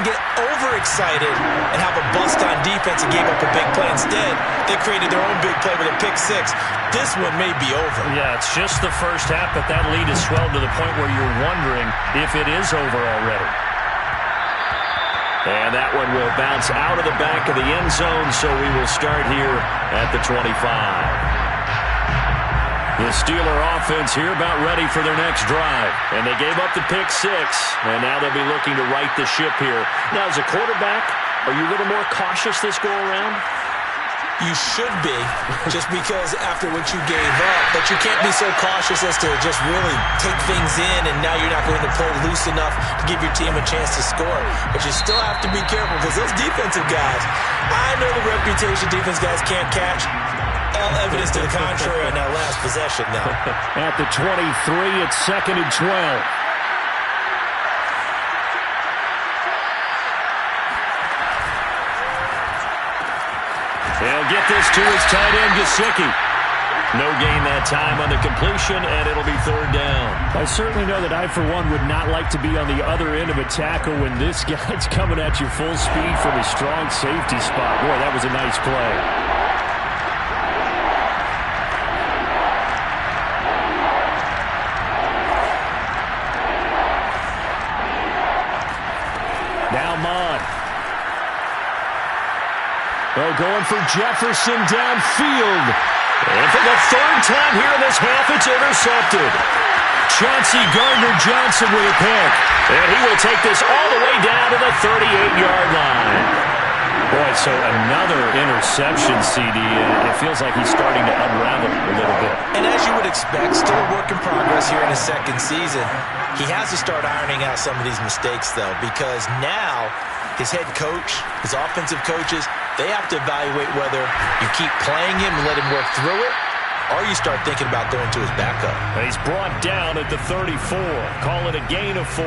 get overexcited and have a bust on defense and gave up a big play. Instead, they created their own big play with a pick six. This one may be over. Yeah, it's just the first half, but that lead has swelled to the point where you're wondering if it is over already. And that one will bounce out of the back of the end zone, so we will start here at the 25. The Steeler offense here about ready for their next drive. And they gave up the pick six, and now they'll be looking to right the ship here. Now, as a quarterback, are you a little more cautious this go-around? You should be, just because after what you gave up, but you can't be so cautious as to just really take things in, and now you're not going to play loose enough to give your team a chance to score. But you still have to be careful, because those defensive guys, I know the reputation defense guys can't catch. All evidence to the contrary on that last possession now. At the 23, it's 2nd and 12. He'll get this to his tight end, Gesicki. No gain that time on the completion, and it'll be 3rd down. I certainly know that I, for one, would not like to be on the other end of a tackle when this guy's coming at you full speed from a strong safety spot. Boy, that was a nice play. Now Mond. Oh, going for Jefferson downfield. And for the 3rd time here in this half, it's intercepted. Chauncey Gardner-Johnson with a pick. And he will take this all the way down to the 38-yard line. Boy, so another interception, CD, and it feels like he's starting to unravel a little bit. And as you would expect, still a work in progress here in his 2nd season. He has to start ironing out some of these mistakes, though, because now his head coach, his offensive coaches, they have to evaluate whether you keep playing him and let him work through it, or you start thinking about going to his backup. He's brought down at the 34. Call it a gain of 4.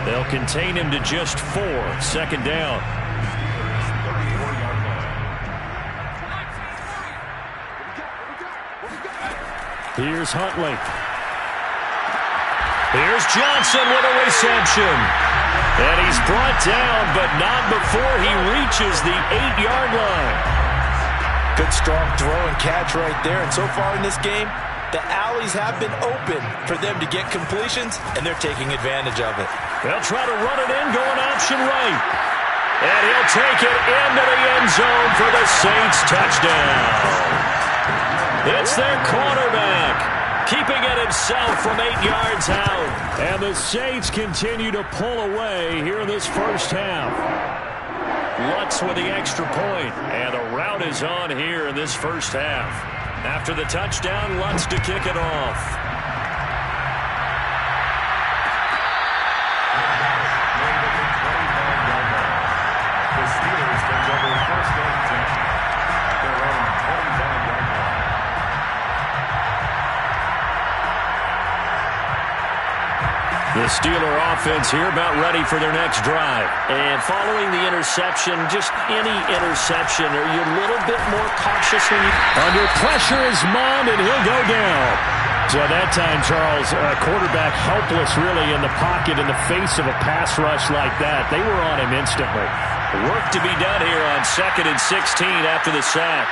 They'll contain him to just 4. 2nd down. Here's Huntley. Here's Johnson with a reception. And he's brought down, but not before he reaches the 8-yard line. Good strong throw and catch right there. And so far in this game, the alleys have been open for them to get completions, and they're taking advantage of it. They'll try to run it in, going option right. And he'll take it into the end zone for the Saints touchdown. It's their cornerback, keeping it himself from 8 yards out. And the Saints continue to pull away here in this first half. Lutz with the extra point, and the route is on here in this first half. After the touchdown, Lutz to kick it off. The Steeler offense here about ready for their next drive. And following the interception, just any interception, are you a little bit more cautious when you... Under pressure is Mond, and he'll go down. So that time, Charles, quarterback helpless really in the pocket in the face of a pass rush like that. They were on him instantly. Work to be done here on 2nd and 16 after the sack.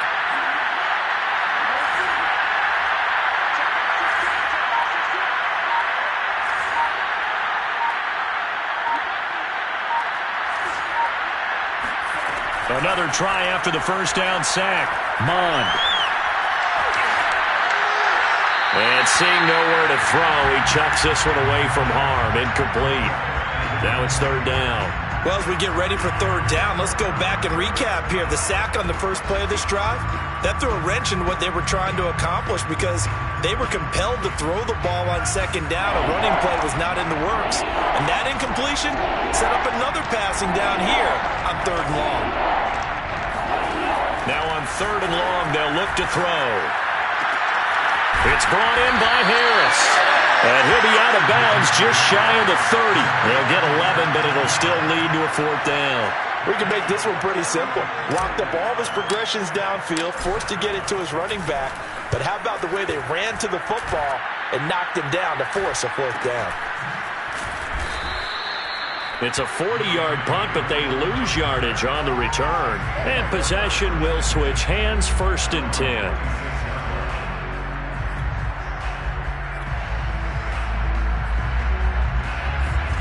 Another try after the first down sack. Mond. And seeing nowhere to throw, he chucks this one away from harm. Incomplete. Now it's 3rd down. Well, as we get ready for 3rd down, let's go back and recap here. The sack on the first play of this drive, that threw a wrench in what they were trying to accomplish because they were compelled to throw the ball on 2nd down. A running play was not in the works. And that incompletion set up another passing down here on 3rd and long. Now on 3rd and long, they'll look to throw. It's brought in by Harris. And he'll be out of bounds just shy of the 30. They'll get 11, but it'll still lead to a 4th down. We can make this one pretty simple. Locked up all of his progressions downfield, forced to get it to his running back. But how about the way they ran to the football and knocked him down to force a 4th down? It's a 40-yard punt, but they lose yardage on the return. And possession will switch hands, 1st and 10.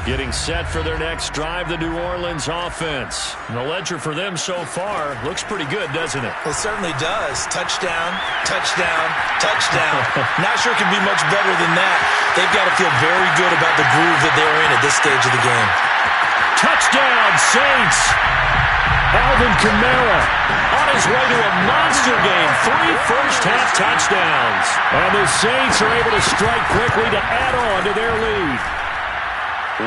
Getting set for their next drive, the New Orleans offense. And the ledger for them so far looks pretty good, doesn't it? It certainly does. Touchdown, touchdown, touchdown. Not sure it can be much better than that. They've got to feel very good about the groove that they're in at this stage of the game. Touchdown, Saints! Alvin Kamara on his way to a monster game. 3 first-half touchdowns. And the Saints are able to strike quickly to add on to their lead.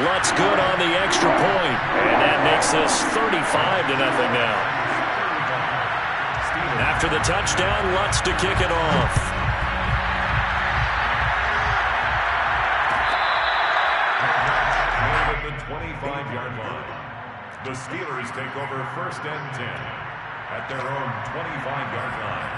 Lutz good on the extra point, and that makes this 35-0 now. After the touchdown, Lutz to kick it off. At the 25-yard line, the Steelers take over 1st and 10 at their own 25-yard line.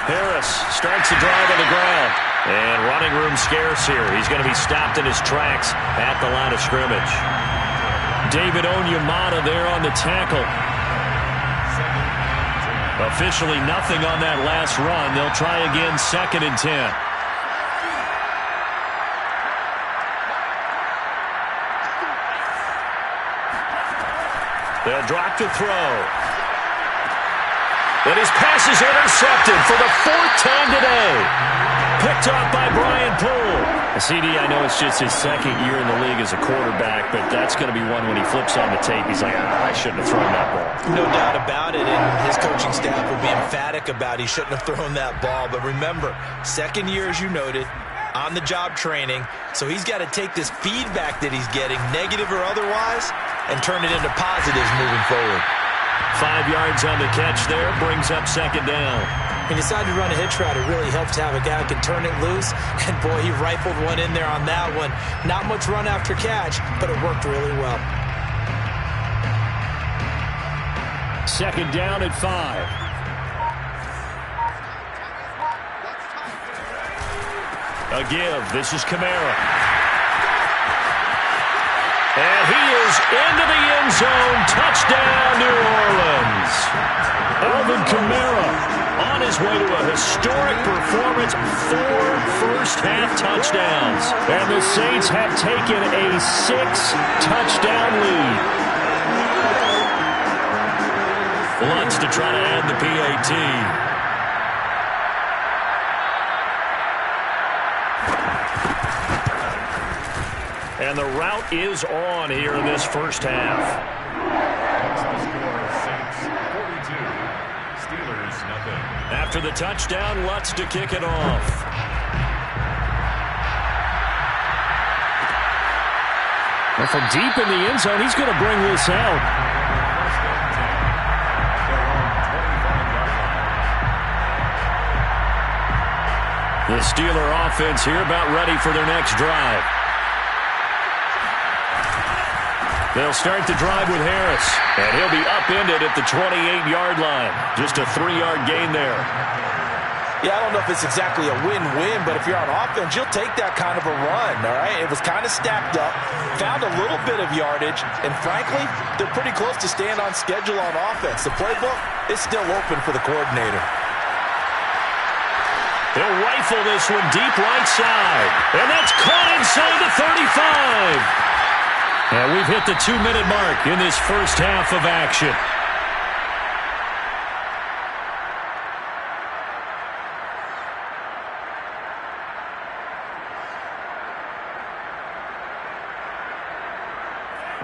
Harris starts the drive on the ground. And running room scarce here. He's going to be stopped in his tracks at the line of scrimmage. David Onyemata there on the tackle. Officially nothing on that last run. They'll try again, 2nd and 10. They'll drop to throw. And his pass is intercepted for the 4th time today. Picked off by Brian Poole. CD, I know it's just his 2nd year in the league as a quarterback, but that's going to be one when he flips on the tape. He's like, I shouldn't have thrown that ball. No doubt about it, and his coaching staff will be emphatic about he shouldn't have thrown that ball. But remember, 2nd year, as you noted, on-the-job training, so he's got to take this feedback that he's getting, negative or otherwise, and turn it into positives moving forward. 5 yards on the catch there, brings up 2nd down. He decided to run a hitch route. It really helped to have a guy who can turn it loose. And, boy, he rifled one in there on that one. Not much run after catch, but it worked really well. 2nd down at 5. A give. This is Kamara. And he is into the end zone. Touchdown, New Orleans. Alvin Kamara on his way to a historic performance. 4 first-half touchdowns. And the Saints have taken a 6-touchdown lead. Lutz to try to add the PAT. And the route is on here in this first half. Steelers, nothing. After the touchdown, Lutz to kick it off. Well, from deep in the end zone, he's going to bring this out. The Steeler offense here about ready for their next drive. They'll start the drive with Harris, and he'll be upended at the 28-yard line. Just a 3-yard gain there. Yeah, I don't know if it's exactly a win-win, but if you're on offense, you'll take that kind of a run, all right? It was kind of stacked up, found a little bit of yardage, and frankly, they're pretty close to staying on schedule on offense. The playbook is still open for the coordinator. They'll rifle this one deep right side, and that's caught inside the 35. And we've hit the 2-minute mark in this first half of action.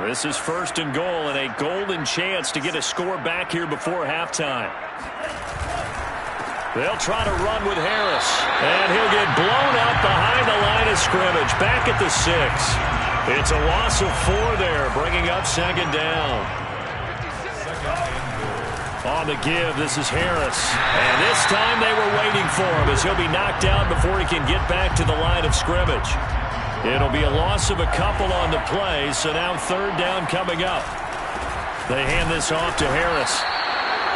This is 1st and goal and a golden chance to get a score back here before halftime. They'll try to run with Harris, and he'll get blown up behind the line of scrimmage, back at the 6. It's a loss of 4 there, bringing up 2nd down. On the give, this is Harris. And this time they were waiting for him as he'll be knocked out before he can get back to the line of scrimmage. It'll be a loss of a couple on the play, so now third down coming up. They hand this off to Harris.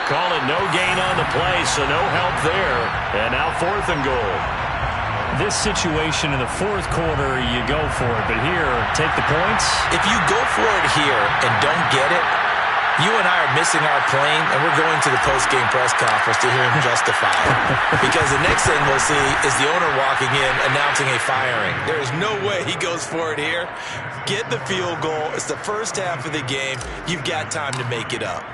Call it no gain on the play, so no help there. And now fourth and goal. This situation in the fourth quarter, you go for it. But here, take the points. If you go for it here and don't get it, you and I are missing our plane, and we're going to the post-game press conference to hear him justify it. Because the next thing we'll see is the owner walking in announcing a firing. There is no way he goes for it here. Get the field goal. It's the first half of the game. You've got time to make it up.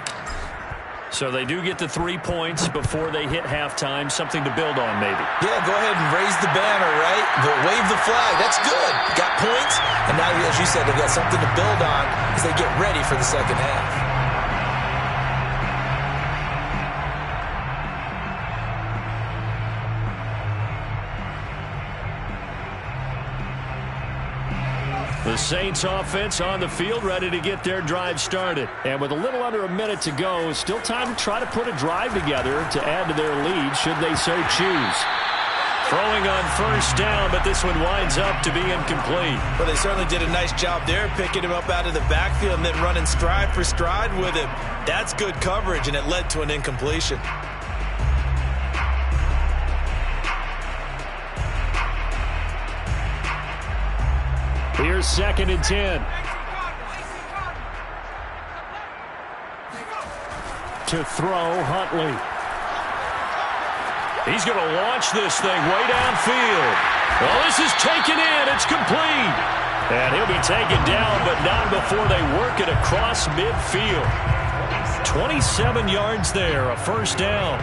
So they do get the 3 points before they hit halftime. Something to build on, maybe. Yeah, go ahead and raise the banner, right? But wave the flag. That's good. Got points. And now, as you said, they've got something to build on as they get ready for the second half. The Saints offense on the field, ready to get their drive started. And with a little under a minute to go, still time to try to put a drive together to add to their lead should they so choose. Throwing on first down, but this one winds up to be incomplete. Well, they certainly did a nice job there, picking him up out of the backfield and then running stride for stride with him. That's good coverage, and it led to an incompletion. Here's 2nd and 10. To throw, Huntley. He's going to launch this thing way downfield. Well, this is taken in. It's complete. And he'll be taken down, but not before they work it across midfield. 27 yards there, a first down.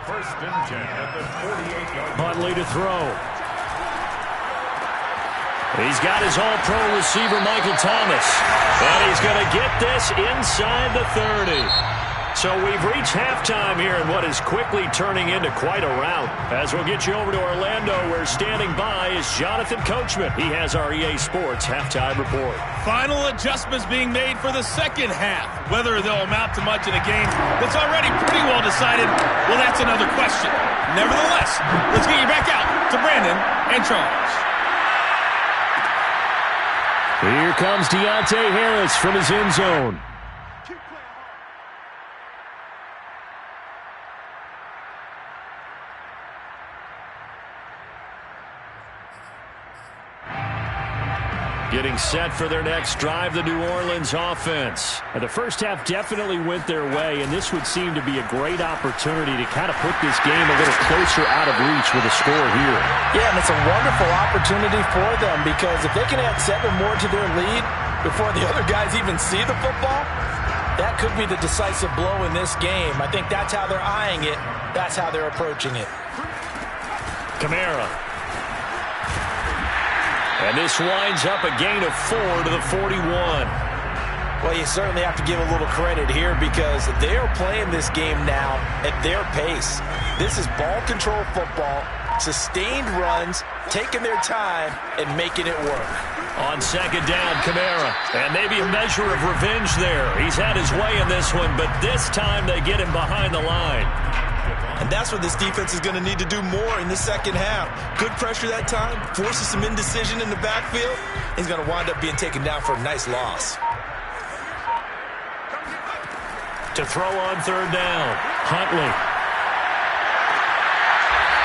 First and 10 at the 48-yard line. Huntley to throw. He's got his all-pro receiver, Michael Thomas. And he's going to get this inside the 30. So we've reached halftime here in what is quickly turning into quite a rout. As we'll get you over to Orlando, where standing by is Jonathan Coachman. He has our EA Sports halftime report. Final adjustments being made for the second half. Whether they'll amount to much in a game that's already pretty well decided, well, that's another question. Nevertheless, let's get you back out to Brandon and Charles. Here comes Deontay Harris from his end zone. Getting set for their next drive, the New Orleans offense. And the first half definitely went their way, and this would seem to be a great opportunity to kind of put this game a little closer out of reach with a score here. Yeah, and it's a wonderful opportunity for them because if they can add 7 more to their lead before the other guys even see the football, that could be the decisive blow in this game. I think that's how they're eyeing it. That's how they're approaching it. Kamara. And this winds up a gain of 4 to the 41. Well, you certainly have to give a little credit here because they are playing this game now at their pace. This is ball control football, sustained runs, taking their time, and making it work. On second down, Kamara. And maybe a measure of revenge there. He's had his way in this one, but this time they get him behind the line. And that's what this defense is going to need to do more in the second half. Good pressure that time, forces some indecision in the backfield. He's going to wind up being taken down for a nice loss. To throw on third down, Huntley.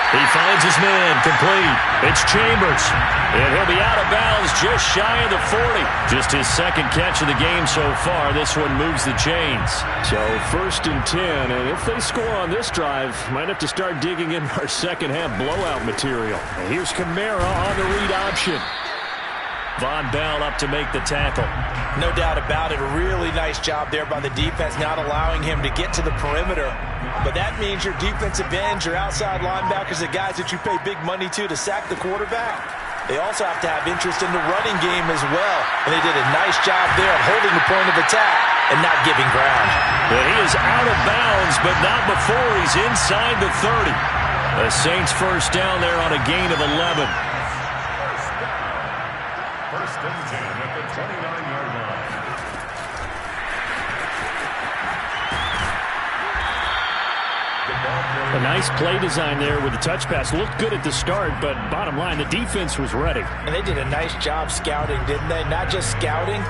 He finds his man, complete. It's Chambers. And he'll be out of bounds just shy of the 40. Just his second catch of the game so far. This one moves the chains. So 1st and 10, and if they score on this drive, might have to start digging in our second half blowout material. And here's Kamara on the read option. Von Bell up to make the tackle. No doubt about it. A really nice job there by the defense, not allowing him to get to the perimeter. But that means your defensive ends, your outside linebackers, the guys that you pay big money to sack the quarterback. They also have to have interest in the running game as well. And they did a nice job there of holding the point of attack and not giving ground. But he is out of bounds, but not before he's inside the 30. The Saints first down there on a gain of 11. First and 10 at the 29-yard line. The ball A nice play design there with the touch pass. Looked good at the start, but bottom line, the defense was ready. And they did a nice job scouting, didn't they? Not just scouting,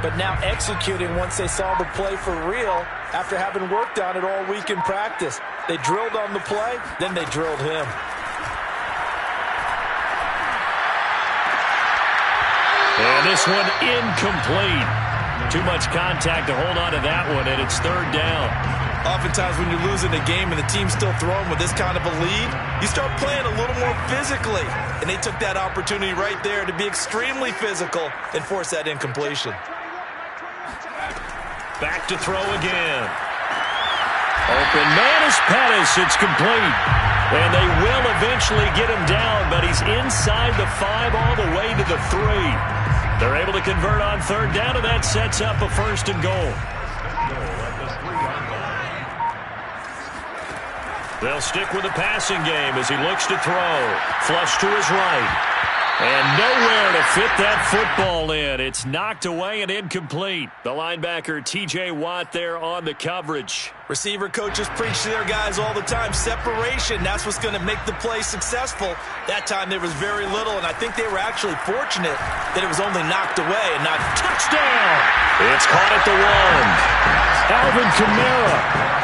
but now executing once they saw the play for real after having worked on it all week in practice. They drilled on the play, then they drilled him. And this one incomplete. Too much contact to hold on to that one, and it's third down. Oftentimes when you're losing a game and the team's still throwing with this kind of a lead, you start playing a little more physically. And they took that opportunity right there to be extremely physical and force that incompletion. Back to throw again. Open man is Pettis. It's complete. And they will eventually get him down, but he's inside the 5 all the way to the 3. They're able to convert on third down, and that sets up a first and goal. They'll stick with the passing game as he looks to throw. Flush to his right. And nowhere to fit that football in. It's knocked away and incomplete. The linebacker, T.J. Watt, there on the coverage. Receiver coaches preach to their guys all the time. Separation, that's what's going to make the play successful. That time there was very little, and I think they were actually fortunate that it was only knocked away and not touchdown. It's caught at the 1. Alvin Kamara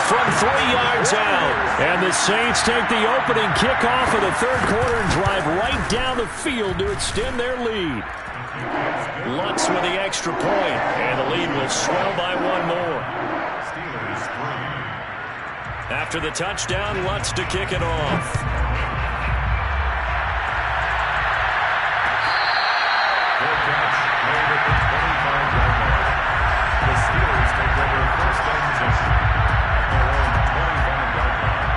from 3 yards out. And the Saints take the opening kickoff of the third quarter and drive right down the field to extend their lead. Lutz with the extra point, and the lead will swell by 1 more. After the touchdown, Lutz to kick it off. The Steelers take over first and 10 at their own 25-yard line.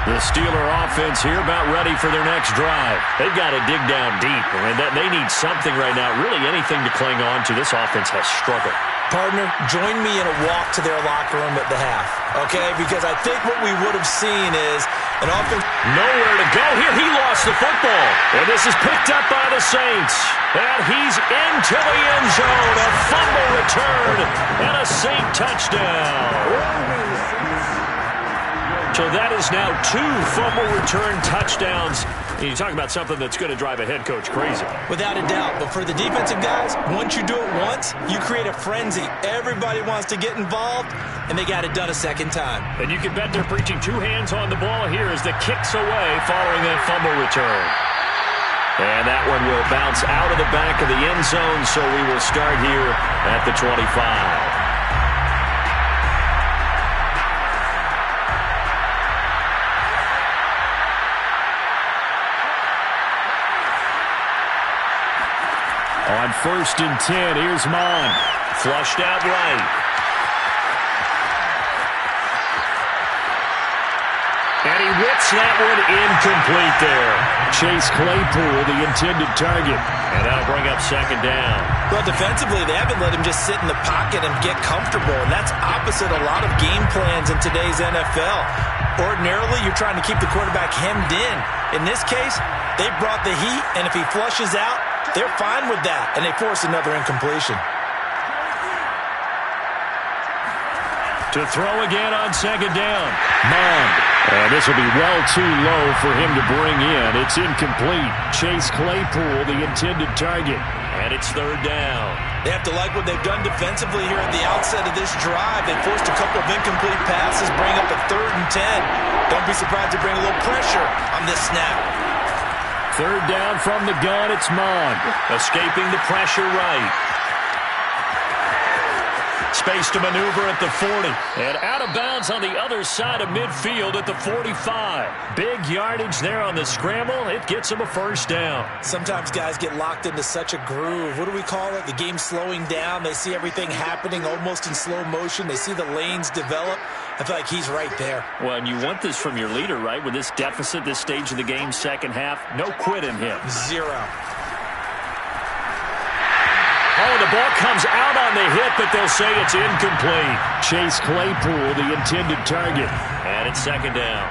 The Steeler offense here about ready for their next drive. They've got to dig down deep. I mean, they need something right now, really anything to cling on to. This offense has struggled. Partner, join me in a walk to their locker room at the half, okay? Because I think what we would have seen is an offense. Nowhere to go here. He lost the football. And this is picked up by the Saints. And he's into the end zone. A fumble return and a Saint touchdown. So that is now 2 fumble return touchdowns. And you talk about something that's going to drive a head coach crazy. Without a doubt. But for the defensive guys, once you do it once, you create a frenzy. Everybody wants to get involved, and they got it done a second time. And you can bet they're preaching 2 hands on the ball here as the kick's away following that fumble return. And that one will bounce out of the back of the end zone, so we will start here at the 25. On first and 10, here's Mond. Flushed out right. And he whips that one incomplete there. Chase Claypool, the intended target. And that'll bring up second down. Well, defensively, they haven't let him just sit in the pocket and get comfortable, and that's opposite a lot of game plans in today's NFL. Ordinarily, you're trying to keep the quarterback hemmed in. In this case, they brought the heat, and if he flushes out, they're fine with that, and they force another incompletion. To throw again on second down. Mond. And this will be well too low for him to bring in. It's incomplete. Chase Claypool, the intended target. And it's third down. They have to like what they've done defensively here at the outset of this drive. They forced a couple of incomplete passes, bring up a 3rd and 10. Don't be surprised to bring a little pressure on this snap. Third down from the gun, it's Mond. Escaping the pressure right. Space to maneuver at the 40. And out of bounds on the other side of midfield at the 45. Big yardage there on the scramble. It gets him a first down. Sometimes guys get locked into such a groove. What do we call it? The game slowing down. They see everything happening almost in slow motion. They see the lanes develop. I feel like he's right there. Well, and you want this from your leader, right? With this deficit, this stage of the game, second half, no quit in him. 0. Oh, the ball comes out on the hit, but they'll say it's incomplete. Chase Claypool, the intended target. And it's second down.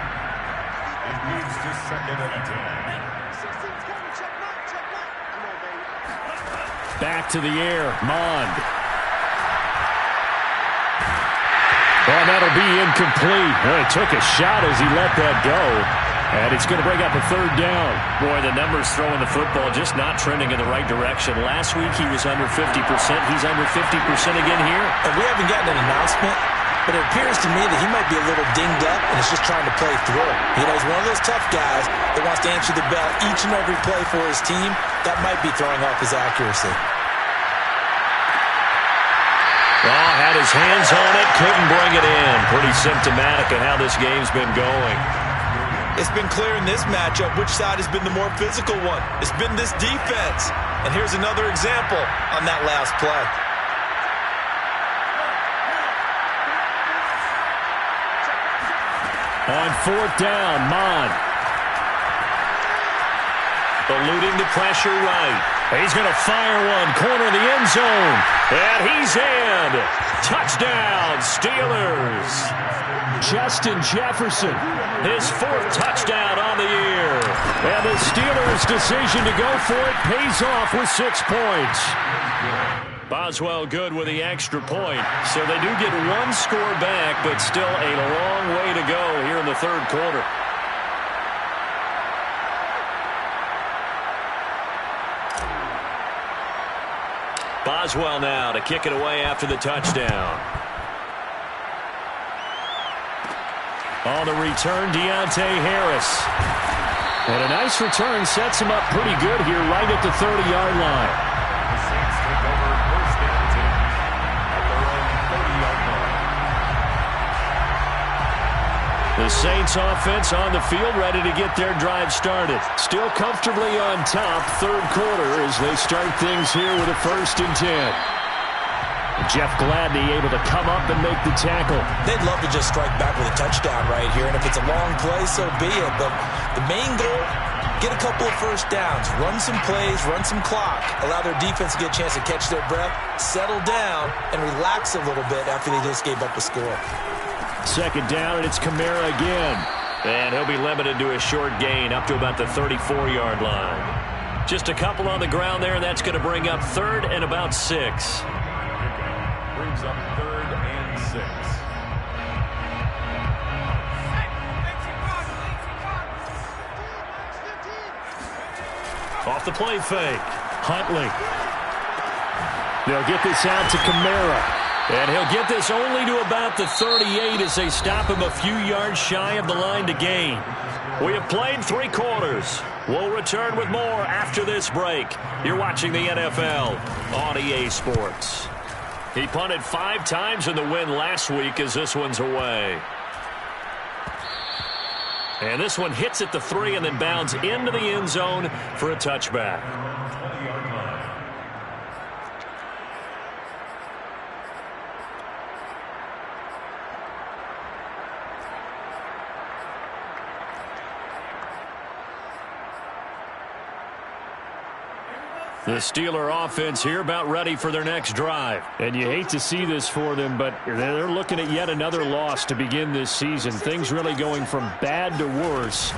It moves to second and 10. Back to the air, Mond. Oh, that'll be incomplete. He took a shot as he let that go. And it's going to bring up a third down. Boy, the numbers throwing the football just not trending in the right direction. Last week he was under 50%. He's under 50% again here. And we haven't gotten an announcement, but it appears to me that he might be a little dinged up and is just trying to play through. You know, he's one of those tough guys that wants to answer the bell each and every play for his team. That might be throwing off his accuracy. Well, had his hands on it, couldn't bring it in. Pretty symptomatic of how this game's been going. It's been clear in this matchup which side has been the more physical one. It's been this defense. And here's another example on that last play. On fourth down, Mon. Eluding the pressure right. He's going to fire one, corner of the end zone. And he's in. Touchdown, Steelers. Justin Jefferson. His fourth touchdown on the year. And the Steelers' decision to go for it pays off with 6 points. Boswell good with the extra point. So they do get one score back, but still a long way to go here in the third quarter. Boswell now to kick it away after the touchdown. On the return, Deontay Harris. And a nice return sets him up pretty good here right at the 30-yard line. The Saints take over first and 10 at their own 30-yard line. The Saints offense on the field ready to get their drive started. Still comfortably on top, third quarter as they start things here with a 1st and 10. Jeff Gladney able to come up and make the tackle. They'd love to just strike back with a touchdown right here, and if it's a long play, so be it. But the main goal, get a couple of first downs, run some plays, run some clock, allow their defense to get a chance to catch their breath, settle down, and relax a little bit after they just gave up a score. Second down, and it's Kamara again. And he'll be limited to a short gain up to about the 34-yard line. Just a couple on the ground there, and that's going to bring up third and about 6. Brings up 3rd and 6. Off the play fake. Huntley. They'll get this out to Kamara. And he'll get this only to about the 38 as they stop him a few yards shy of the line to gain. We have played 3 quarters. We'll return with more after this break. You're watching the NFL on EA Sports. He punted 5 times in the win last week as this one's away. And this one hits at the 3 and then bounds into the end zone for a touchback. 20-yard line. The Steeler offense here about ready for their next drive. And you hate to see this for them, but they're looking at yet another loss to begin this season. Things really going from bad to worse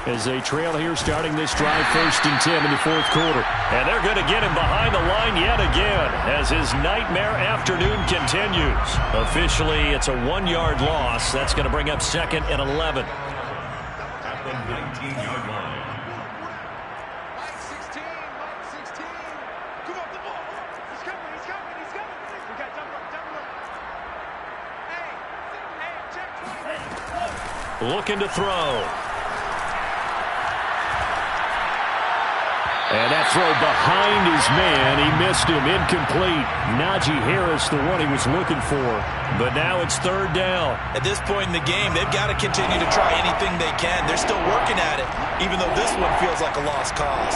as they trail here starting this drive 1st and 10 in the 4th quarter. And they're going to get him behind the line yet again as his nightmare afternoon continues. Officially, it's a 1-yard loss. That's going to bring up 2nd and 11. At the 19-yard line. Looking to throw. And that throw behind his man. He missed him. Incomplete. Najee Harris, the one he was looking for. But now it's 3rd down. At this point in the game, they've got to continue to try anything they can. They're still working at it, even though this one feels like a lost cause.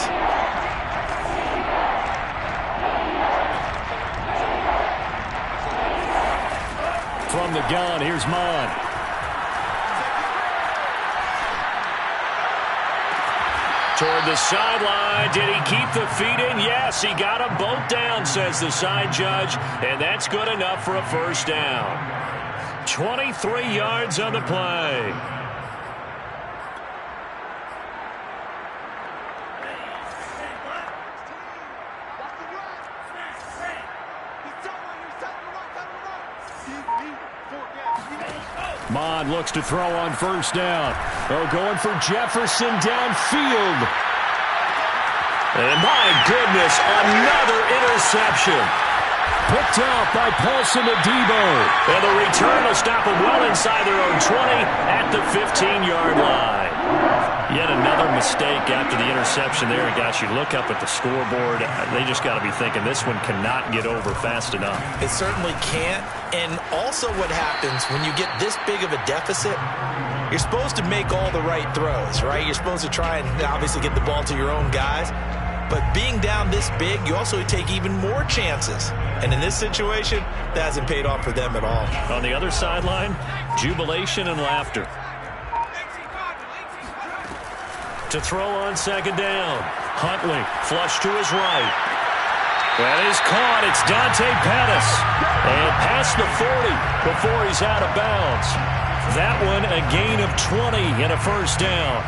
From the gun, here's Mon. Toward the sideline. Did he keep the feet in? Yes, he got them both down, says the side judge. And that's good enough for a 1st down. 23 yards on the play. Mond looks to throw on first down. Oh, going for Jefferson downfield. And my goodness, another interception. Picked out by Paulson Adebo. And the return will stop them well inside their own 20 at the 15-yard line. Yet another mistake after the interception there. And gosh, you look up at the scoreboard, they just got to be thinking this one cannot get over fast enough. It certainly can't. And also what happens when you get this big of a deficit, you're supposed to make all the right throws, right? You're supposed to try and obviously get the ball to your own guys. But being down this big, you also take even more chances. And in this situation, that hasn't paid off for them at all. On the other sideline, jubilation and laughter. To throw on second down. Huntley, flush to his right. That is caught. It's Dante Pettis. And past the 40 before he's out of bounds. That one a gain of 20 and a first down.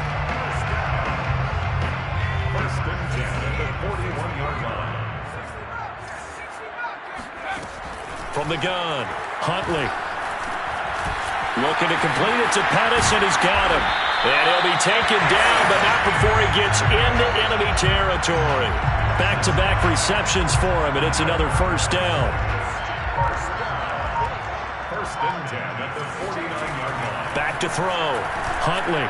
First and 10 at the 41-yard line. From the gun, Huntley. Looking to complete it to Pettis, and he's got him. And he'll be taken down, but not before he gets into enemy territory. Back-to-back receptions for him, and it's another first down. First and 10 at the 49-yard line. Back to throw. Huntley.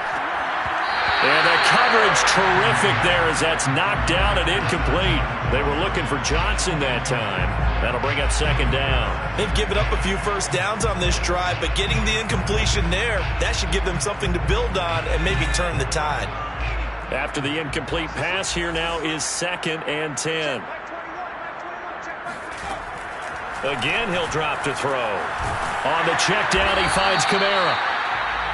And the coverage terrific there as that's knocked down and incomplete. They were looking for Johnson that time. That'll bring up second down. They've given up a few first downs on this drive, but getting the incompletion there, that should give them something to build on and maybe turn the tide. After the incomplete pass, here now is second and 10. Again, he'll drop to throw. On the check down, he finds Kamara.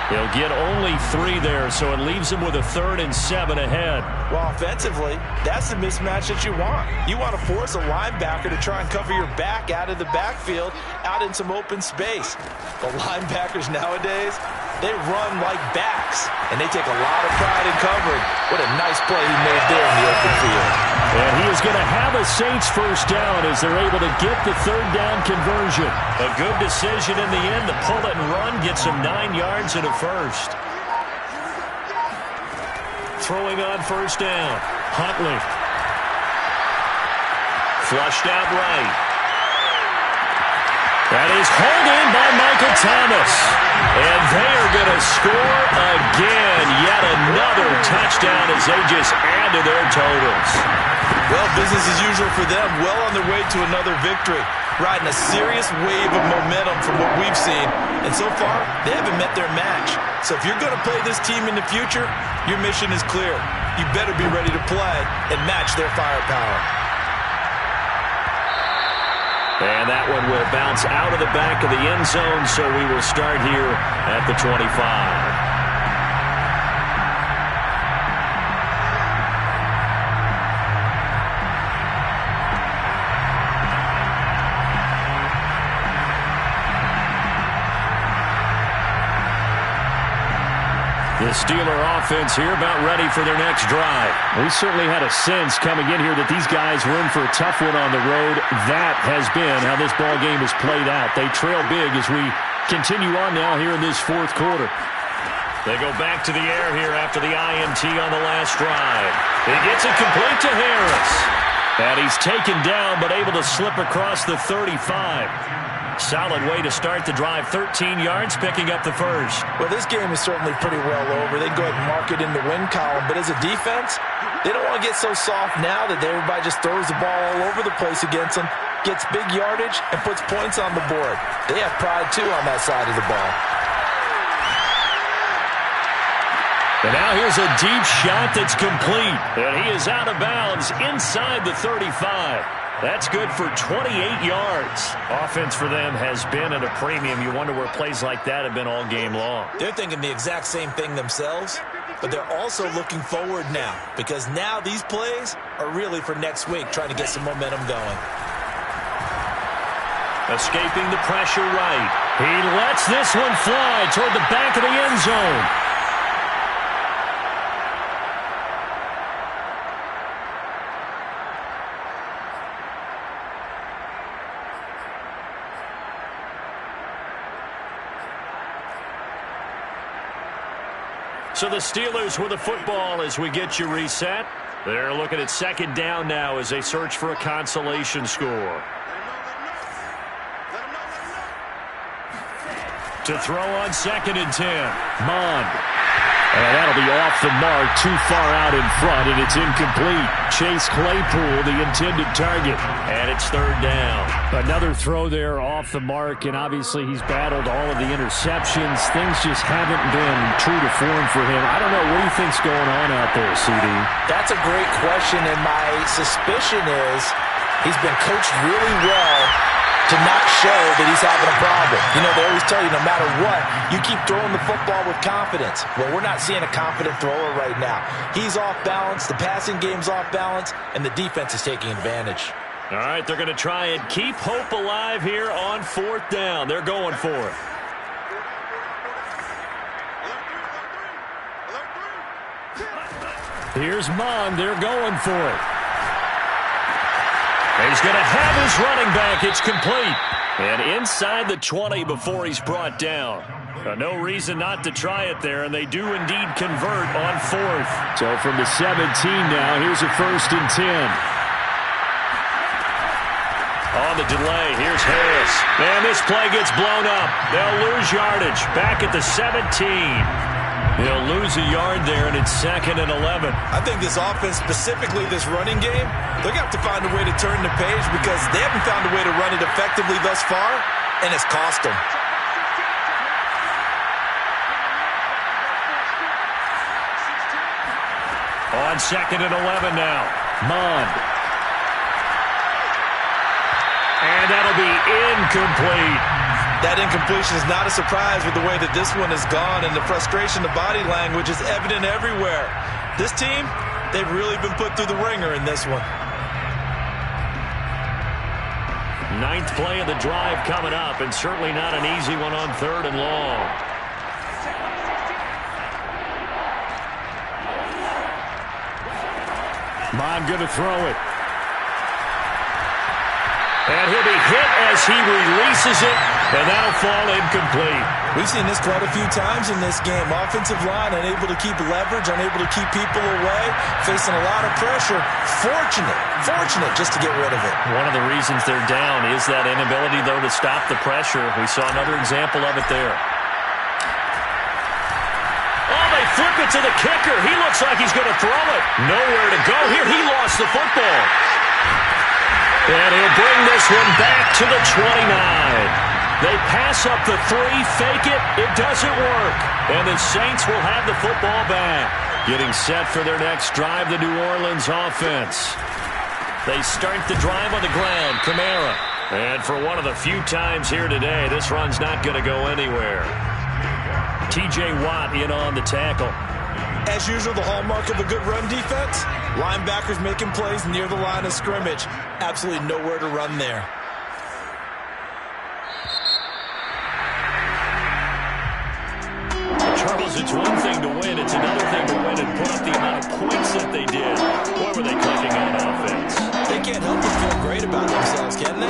He'll get only 3 there, so it leaves him with a 3rd and 7 ahead. Well, offensively, that's the mismatch that you want. You want to force a linebacker to try and cover your back out of the backfield, out in some open space. The linebackers nowadays, they run like backs, and they take a lot of pride in covering. What a nice play he made there in the open field. And he is going to have a Saints first down as they're able to get the 3rd down conversion. A good decision in the end to pull it and run, get some 9 yards and a first. Throwing on first down, Huntley. Flushed out right. That is hauled in by Michael Thomas. And they are going to score again. Yet another touchdown as they just add to their totals. Well, business as usual for them. Well on their way to another victory. Riding a serious wave of momentum from what we've seen. And so far, they haven't met their match. So if you're going to play this team in the future, your mission is clear. You better be ready to play and match their firepower. And that one will bounce out of the back of the end zone, so we will start here at the 25. The Steeler offense here about ready for their next drive. We certainly had a sense coming in here that these guys were in for a tough one on the road. That has been how this ball game has played out. They trail big as we continue on now here in this 4th quarter. They go back to the air here after the INT on the last drive. He gets it complete to Harris. And he's taken down but able to slip across the 35. Solid way to start the drive. 13 yards, picking up the first. Well, this game is certainly pretty well over. They can go ahead and mark it in the win column. But as a defense, they don't want to get so soft now that everybody just throws the ball all over the place against them, gets big yardage, and puts points on the board. They have pride, too, on that side of the ball. And now here's a deep shot that's complete. And he is out of bounds inside the 35. That's good for 28 yards. Offense for them has been at a premium. You wonder where plays like that have been all game long. They're thinking the exact same thing themselves, but they're also looking forward now because now these plays are really for next week, trying to get some momentum going. Escaping the pressure right. He lets this one fly toward the back of the end zone. So the Steelers with the football as we get you reset. They're looking at second down now as they search for a consolation score. To throw on 2nd and 10. Mond. And that'll be off the mark, too far out in front, and it's incomplete. Chase Claypool, the intended target. And it's 3rd down. Another throw there off the mark, and obviously he's battled all of the interceptions. Things just haven't been true to form for him. I don't know. What do you think's going on out there, CD? That's a great question, and my suspicion is he's been coached really well to not show that he's having a problem. You know, they always tell you no matter what, you keep throwing the football with confidence. Well, we're not seeing a confident thrower right now. He's off balance, the passing game's off balance, and the defense is taking advantage. All right, they're going to try and keep hope alive here on 4th down. They're going for it. Here's Mond. They're going for it. He's going to have his running back. It's complete. And inside the 20 before he's brought down. No reason not to try it there, and they do indeed convert on 4th. So from the 17 now, here's a 1st and 10. On the delay, here's Harris. Man, this play gets blown up. They'll lose yardage. Back at the 17. They'll lose a yard there, and it's 2nd and 11. I think this offense, specifically this running game, they're going to have to find a way to turn the page because they haven't found a way to run it effectively thus far, and it's cost them. On 2nd and 11 now. Mond. And that'll be incomplete. That incompletion is not a surprise with the way that this one has gone, and the frustration, the body language is evident everywhere. This team, they've really been put through the ringer in this one. 9th play of the drive coming up, and certainly not an easy one on 3rd and long. Mond going to throw it. And he'll be hit as he releases it, and that'll fall incomplete. We've seen this quite a few times in this game. Offensive line unable to keep leverage, unable to keep people away, facing a lot of pressure. Fortunate just to get rid of it. One of the reasons they're down is that inability, though, to stop the pressure. We saw another example of it there. Oh, they flip it to the kicker. He looks like he's going to throw it. Nowhere to go here. He lost the football. And he'll bring this one back to the 29. They pass up the 3, fake it. It doesn't work. And the Saints will have the football back. Getting set for their next drive, the New Orleans offense. They start the drive on the ground. Kamara. And for one of the few times here today, this run's not going to go anywhere. T.J. Watt in on the tackle. As usual, the hallmark of a good run defense, linebackers making plays near the line of scrimmage. Absolutely nowhere to run there. The trouble is, it's one thing to win, it's another thing to win and put up the amount of points that they did. Boy, were they clicking on offense. They can't help but feel great about themselves, can they?